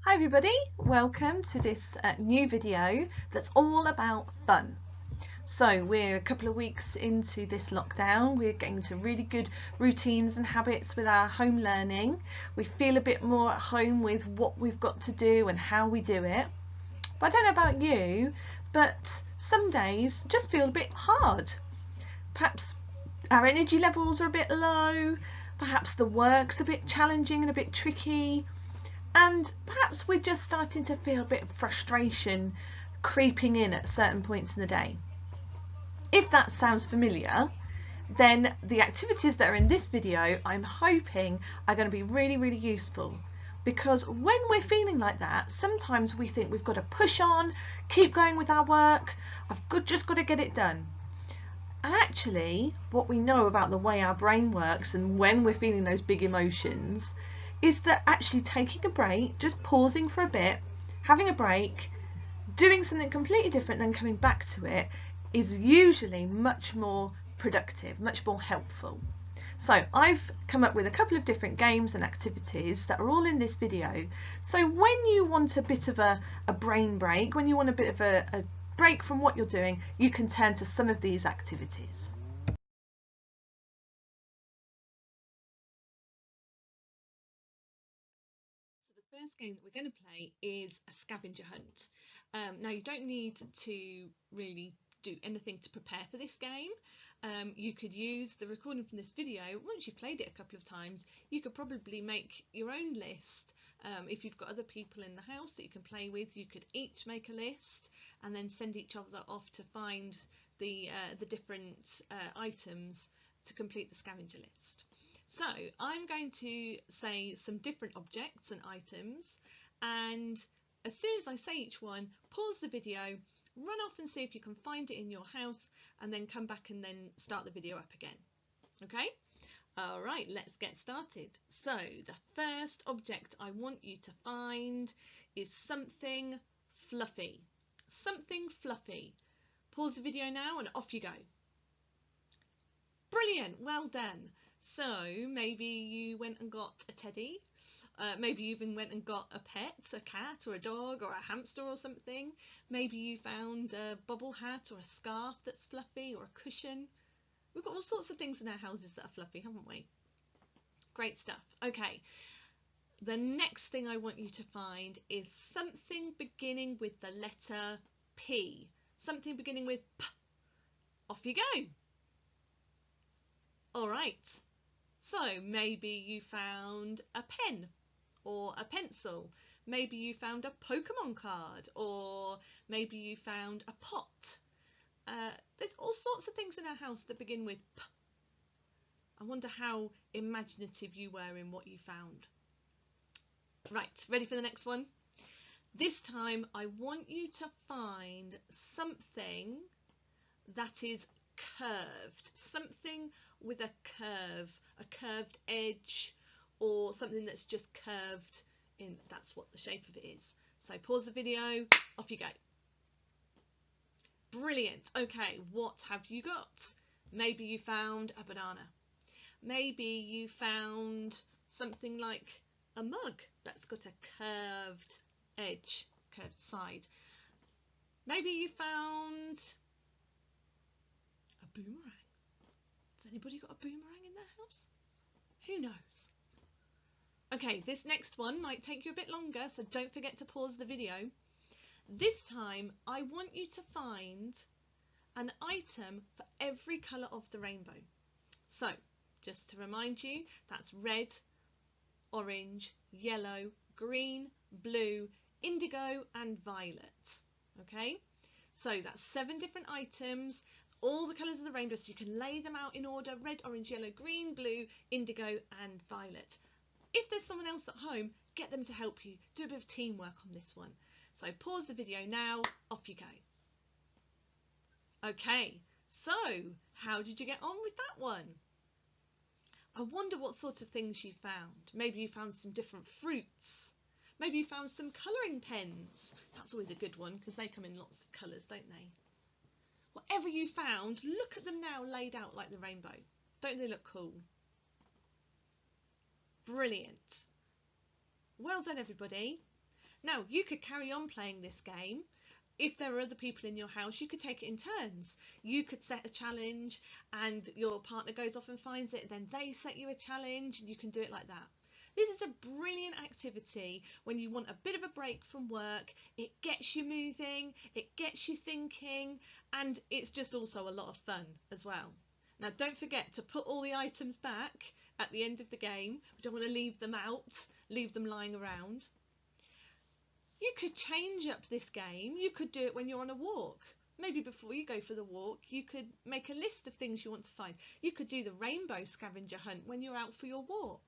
Hi everybody, welcome to this new video that's all about fun. So we're a couple of weeks into this lockdown, we're getting into really good routines and habits with our home learning. We feel a bit more at home with what we've got to do and how we do it. But I don't know about you, but some days just feel a bit hard. Perhaps our energy levels are a bit low, perhaps the work's a bit challenging and a bit tricky, and perhaps we're just starting to feel a bit of frustration creeping in at certain points in the day. If that sounds familiar, then the activities that are in this video I'm hoping are going to be really useful, because when we're feeling like that, sometimes we think we've got to push on, keep going with our work, just got to get it done. And actually, what we know about the way our brain works and when we're feeling those big emotions is that actually taking a break, just pausing for a bit, having a break, doing something completely different, then coming back to it is usually much more productive, much more helpful. So I've come up with a couple of different games and activities that are all in this video. So when you want a bit of a brain break, when you want a bit of a break from what you're doing, you can turn to some of these activities. So the first game that we're going to play is a scavenger hunt. Now you don't need to really do anything to prepare for this game. You could use the recording from this video. Once you've played it a couple of times, you could probably make your own list. If you've got other people in the house that you can play with, you could each make a list and then send each other off to find the different items to complete the scavenger list. So I'm going to say some different objects and items, and as soon as I say each one, pause the video, run off and see if you can find it in your house, and then come back and then start the video up again. Okay? Alright, let's get started. So the first object I want you to find is something fluffy. Something fluffy. Pause the video now and off you go. Brilliant, well done. So maybe you went and got a teddy, maybe you even went and got a pet, a cat or a dog or a hamster or something. Maybe you found a bobble hat or a scarf that's fluffy, or a cushion. We've got all sorts of things in our houses that are fluffy, haven't we? Great stuff. Okay, the next thing I want you to find is something beginning with the letter P. Something beginning with P. Off you go. All right. So maybe you found a pen or a pencil. Maybe you found a Pokemon card, or maybe you found a pot. There's all sorts of things in our house that begin with P. I wonder how imaginative you were in what you found. Right, ready for the next one? This time I want you to find something that is curved, something with a curved edge, or something that's just curved in. That's what the shape of it is. So pause the video, off you go. Brilliant. Okay, what have you got? Maybe you found a banana. Maybe you found something like a mug that's got a curved edge, curved side. Maybe you found a boomerang. Has anybody got a boomerang in their house? Who knows? Okay, this next one might take you a bit longer, so don't forget to pause the video. This time I want you to find an item for every colour of the rainbow. So, just to remind you, that's red, orange, yellow, green, blue, indigo and violet. Okay, so that's 7 different items, all the colours of the rainbow, so you can lay them out in order: red, orange, yellow, green, blue, indigo and violet. If there's someone else at home, get them to help you. Do a bit of teamwork on this one. So pause the video now, off you go. Okay, so how did you get on with that one? I wonder what sort of things you found. Maybe you found some different fruits. Maybe you found some colouring pens. That's always a good one because they come in lots of colours, don't they? Whatever you found, look at them now laid out like the rainbow. Don't they look cool? Brilliant. Well done, everybody. Now, you could carry on playing this game. If there are other people in your house, you could take it in turns. You could set a challenge and your partner goes off and finds it, then they set you a challenge, and you can do it like that. This is a brilliant activity when you want a bit of a break from work. It gets you moving, it gets you thinking, and it's just also a lot of fun as well. Now, don't forget to put all the items back at the end of the game. We don't want to leave them out, leave them lying around. You could change up this game. You could do it when you're on a walk. Maybe before you go for the walk, you could make a list of things you want to find. You could do the rainbow scavenger hunt when you're out for your walk.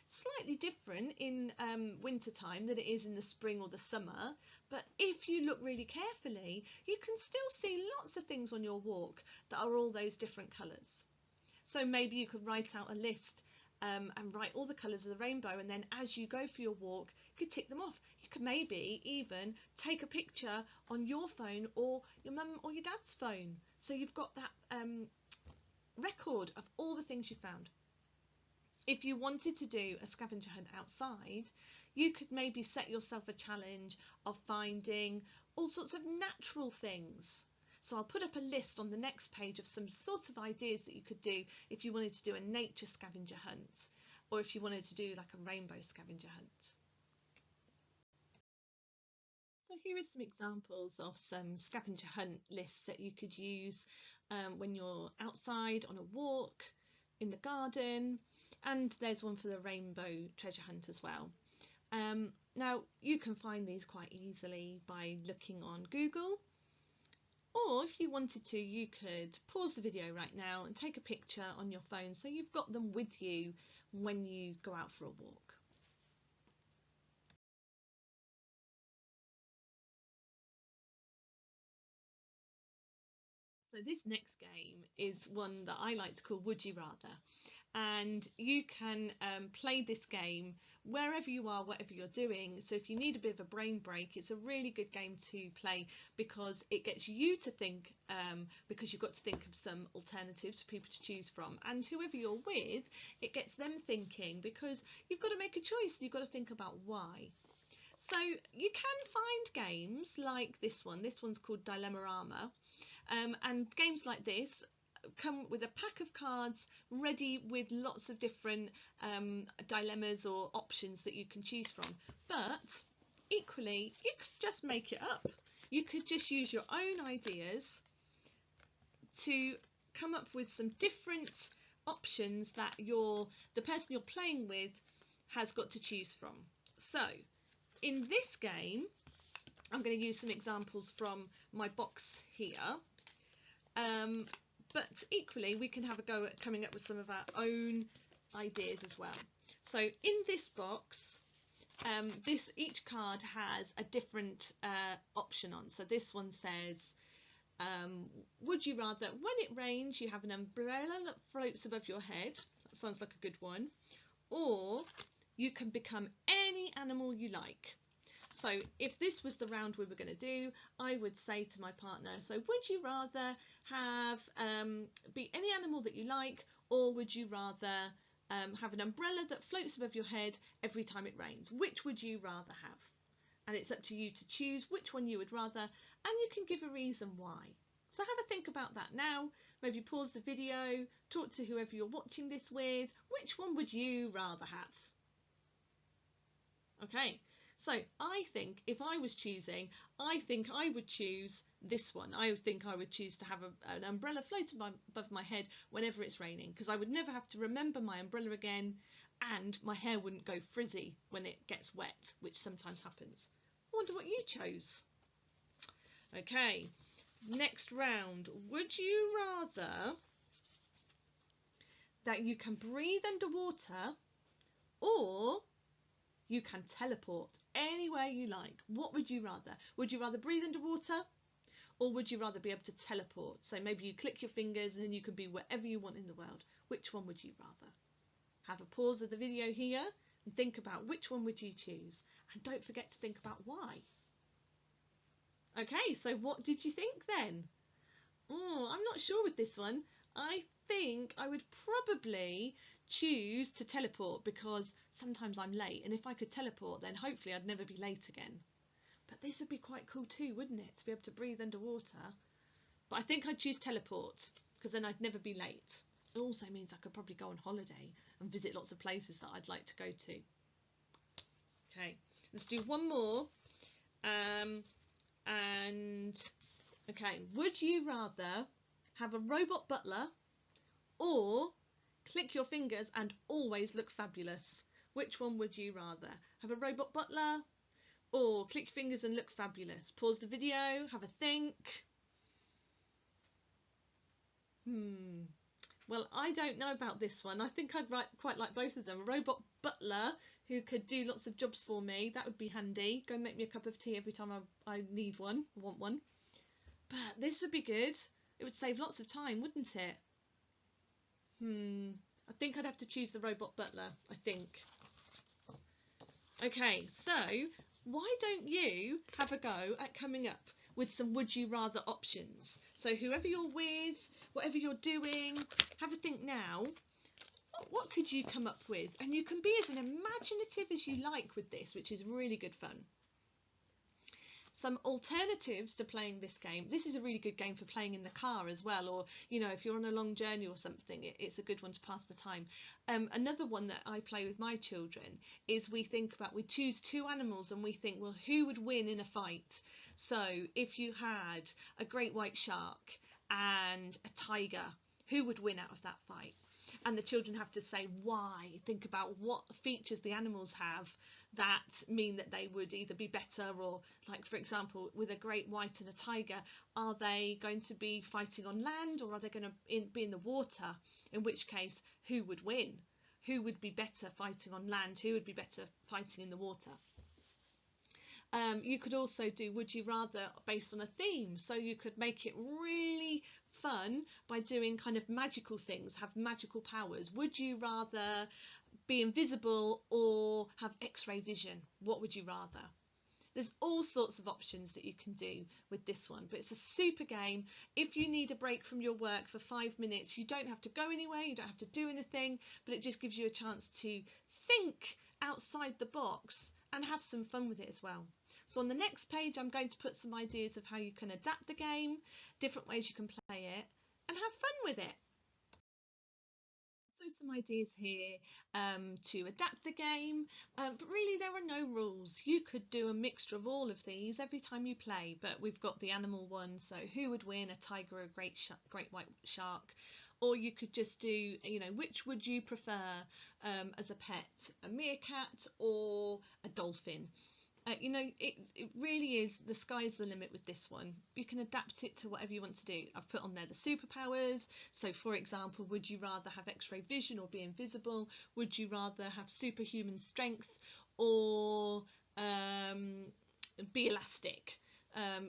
Slightly different in winter time than it is in the spring or the summer, but if you look really carefully, you can still see lots of things on your walk that are all those different colours. So maybe you could write out a list and write all the colours of the rainbow, and then as you go for your walk, you could tick them off. You could maybe even take a picture on your phone or your mum or your dad's phone, so you've got that record of all the things you found. If you wanted to do a scavenger hunt outside, you could maybe set yourself a challenge of finding all sorts of natural things. So I'll put up a list on the next page of some sort of ideas that you could do if you wanted to do a nature scavenger hunt, or if you wanted to do like a rainbow scavenger hunt. So here are some examples of some scavenger hunt lists that you could use when you're outside on a walk, in the garden, and there's one for the rainbow treasure hunt as well. Now you can find these quite easily by looking on Google, or if you wanted to, you could pause the video right now and take a picture on your phone so you've got them with you when you go out for a walk. So this next game is one that I like to call Would You Rather, and you can play this game wherever you are, whatever you're doing. So if you need a bit of a brain break, it's a really good game to play because it gets you to think, because you've got to think of some alternatives for people to choose from, and whoever you're with, it gets them thinking because you've got to make a choice and you've got to think about why. So you can find games like this one. This one's called Dilemma-rama, and games like this come with a pack of cards ready with lots of different dilemmas or options that you can choose from. But equally, you could just make it up. You could just use your own ideas to come up with some different options that the person you're playing with has got to choose from. So in this game, I'm going to use some examples from my box here, but equally we can have a go at coming up with some of our own ideas as well. So in this box, each card has a different option on. So this one says, would you rather when it rains you have an umbrella that floats above your head? That sounds like a good one. Or you can become any animal you like. So if this was the round we were going to do, I would say to my partner, so would you rather have be any animal that you like, or would you rather have an umbrella that floats above your head every time it rains? Which would you rather have? And it's up to you to choose which one you would rather, and you can give a reason why. So have a think about that now. Maybe pause the video, talk to whoever you're watching this with. Which one would you rather have? Okay, so I think if I was choosing, I think I would choose this one. I think I would choose to have an umbrella floating above my head whenever it's raining, because I would never have to remember my umbrella again, and my hair wouldn't go frizzy when it gets wet, which sometimes happens. I wonder what you chose. Okay, next round. Would you rather that you can breathe underwater, or you can teleport anywhere you like? What would you rather? Would you rather breathe underwater, or would you rather be able to teleport? So maybe you click your fingers and then you can be wherever you want in the world. Which one would you rather? Have a pause of the video here and think about which one would you choose. And don't forget to think about why. Okay, so what did you think then? Oh, I'm not sure with this one. I think I would probably choose to teleport because sometimes I'm late, and if I could teleport then hopefully I'd never be late again. But this would be quite cool too, wouldn't it, to be able to breathe underwater? But I think I'd choose teleport because then I'd never be late. It also means I could probably go on holiday and visit lots of places that I'd like to go to. Okay, let's do one more. Okay, would you rather have a robot butler or click your fingers and always look fabulous? Which one would you rather? Have a robot butler or click your fingers and look fabulous? Pause the video, have a think. Well, I don't know about this one. I think I'd quite like both of them. A robot butler who could do lots of jobs for me. That would be handy. Go and make me a cup of tea every time I need one, want one. But this would be good. It would save lots of time, wouldn't it? I think I'd have to choose the robot butler, I think. Okay, so why don't you have a go at coming up with some would you rather options? So whoever you're with, whatever you're doing, have a think now. What could you come up with? And you can be as imaginative as you like with this, which is really good fun. Some alternatives to playing this game. This is a really good game for playing in the car as well, or if you're on a long journey or something, it's a good one to pass the time. Another one that I play with my children is we choose two animals and we think, well, who would win in a fight? So if you had a great white shark and a tiger, who would win out of that fight? And the children have to say why, think about what features the animals have that mean that they would either be better, or like for example with a great white and a tiger, are they going to be fighting on land or are they going to be in the water? In which case, who would win? Who would be better fighting on land? Who would be better fighting in the water? You could also do would you rather based on a theme, so you could make it really fun by doing kind of magical things, have magical powers. Would you rather be invisible or have X-ray vision? What would you rather? There's all sorts of options that you can do with this one, but it's a super game. If you need a break from your work for 5 minutes, you don't have to go anywhere, you don't have to do anything, but it just gives you a chance to think outside the box and have some fun with it as well. So on the next page, I'm going to put some ideas of how you can adapt the game, different ways you can play it, and have fun with it. So some ideas here to adapt the game, but really there are no rules. You could do a mixture of all of these every time you play, but we've got the animal one, so who would win, a tiger or a great white shark? Or you could just do, which would you prefer as a pet, a meerkat or a dolphin? It really is, the sky's the limit with this one. You can adapt it to whatever you want to do. I've put on there the superpowers. So for example, would you rather have X-ray vision or be invisible? Would you rather have superhuman strength or be elastic?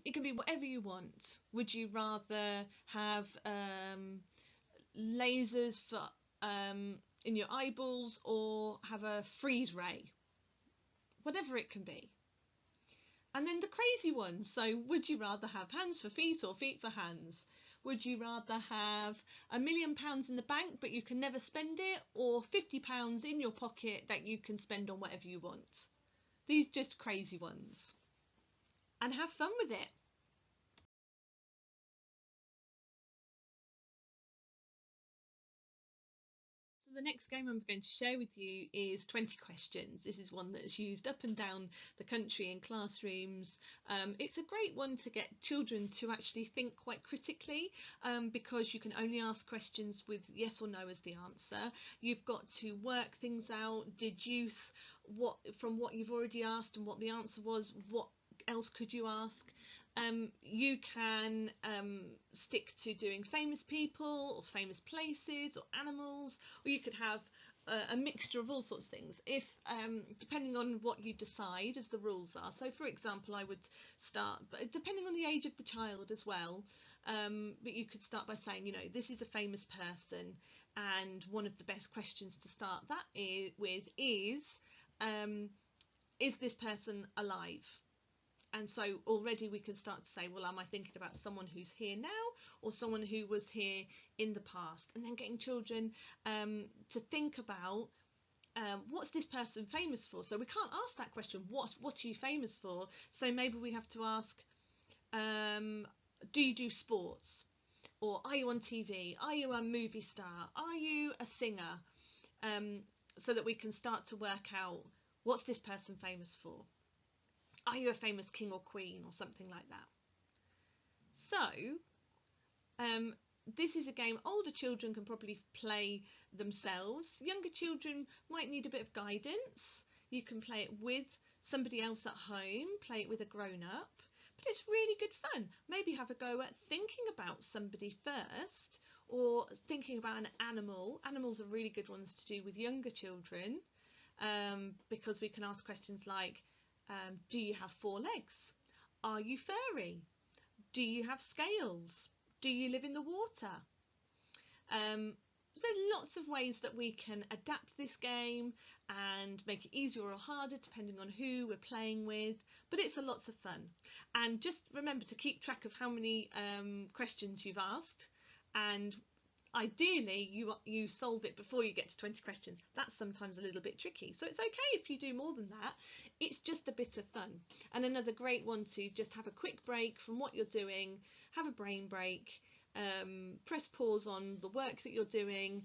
It can be whatever you want. Would you rather have lasers for in your eyeballs or have a freeze ray? Whatever it can be. And then the crazy ones, so would you rather have hands for feet or feet for hands? Would you rather have £1 million in the bank but you can never spend it, or £50 in your pocket that you can spend on whatever you want? These just crazy ones. And have fun with it. So the next game I'm going to share with you is 20 questions. This is one that is used up and down the country in classrooms. It's a great one to get children to actually think quite critically, because you can only ask questions with yes or no as the answer. You've got to work things out, deduce from what you've already asked and what the answer was, what else could you ask. You can stick to doing famous people or famous places or animals, or you could have a mixture of all sorts of things, if depending on what you decide as the rules are. So for example, I would start, but depending on the age of the child as well, but you could start by saying, this is a famous person, and one of the best questions to start that with is this person alive? And so already we can start to say, well, am I thinking about someone who's here now, or someone who was here in the past, and then getting children to think about what's this person famous for. So we can't ask that question, what are you famous for? So maybe we have to ask, do you do sports? Or are you on TV? Are you a movie star? Are you a singer? So that we can start to work out, what's this person famous for? Are you a famous king or queen or something like that? So this is a game older children can probably play themselves. Younger children might need a bit of guidance. You can play it with somebody else at home, play it with a grown-up, but it's really good fun. Maybe have a go at thinking about somebody first, or thinking about an animal. Animals are really good ones to do with younger children, because we can ask questions like, do you have 4 legs? Are you furry? Do you have scales? Do you live in the water? There's lots of ways that we can adapt this game and make it easier or harder depending on who we're playing with, but it's a lots of fun. And just remember to keep track of how many questions you've asked, and ideally you solve it before you get to 20 questions. That's sometimes a little bit tricky, so it's okay if you do more than that. It's just a bit of fun, and another great one to just have a quick break from what you're doing, have a brain break, press pause on the work that you're doing,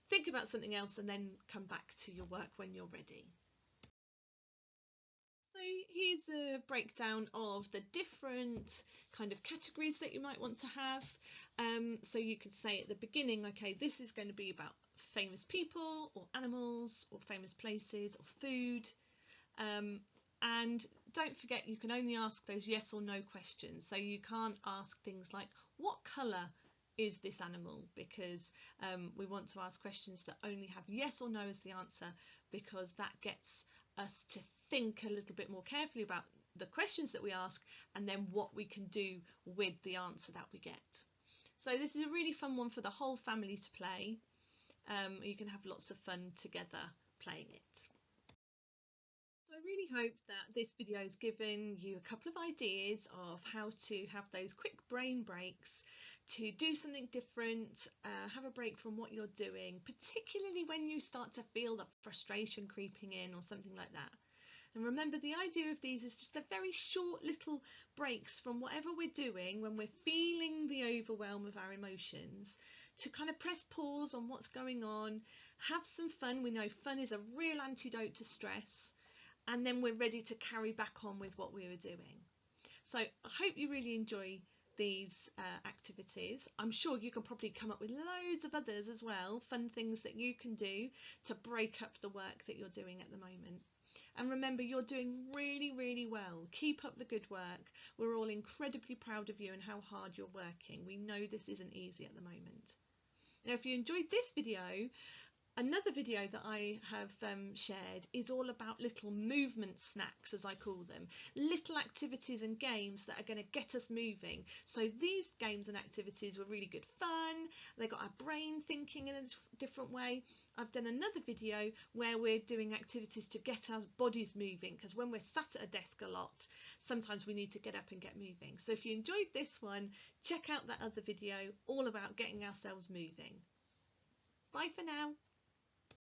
think about something else, and then come back to your work when you're ready. So here's a breakdown of the different kind of categories that you might want to have. So you could say at the beginning, okay, this is going to be about famous people or animals or famous places or food. And don't forget, you can only ask those yes or no questions. So you can't ask things like, what colour is this animal? Because we want to ask questions that only have yes or no as the answer, because that gets us to think a little bit more carefully about the questions that we ask and then what we can do with the answer that we get. So this is a really fun one for the whole family to play. You can have lots of fun together playing it. So I really hope that this video has given you a couple of ideas of how to have those quick brain breaks to do something different, have a break from what you're doing, particularly when you start to feel that frustration creeping in or something like that. And remember, the idea of these is just they're very short little breaks from whatever we're doing when we're feeling the overwhelm of our emotions, to kind of press pause on what's going on, have some fun. We know fun is a real antidote to stress, and then we're ready to carry back on with what we were doing. So I hope you really enjoy these activities. I'm sure you can probably come up with loads of others as well, fun things that you can do to break up the work that you're doing at the moment. And remember, you're doing really, really well. Keep up the good work. We're all incredibly proud of you and how hard you're working. We know this isn't easy at the moment. Now, if you enjoyed this video, another video that I have shared is all about little movement snacks, as I call them, little activities and games that are going to get us moving. So these games and activities were really good fun. They got our brain thinking in a different way. I've done another video where we're doing activities to get our bodies moving, because when we're sat at a desk a lot, sometimes we need to get up and get moving. So if you enjoyed this one, check out that other video all about getting ourselves moving. Bye for now.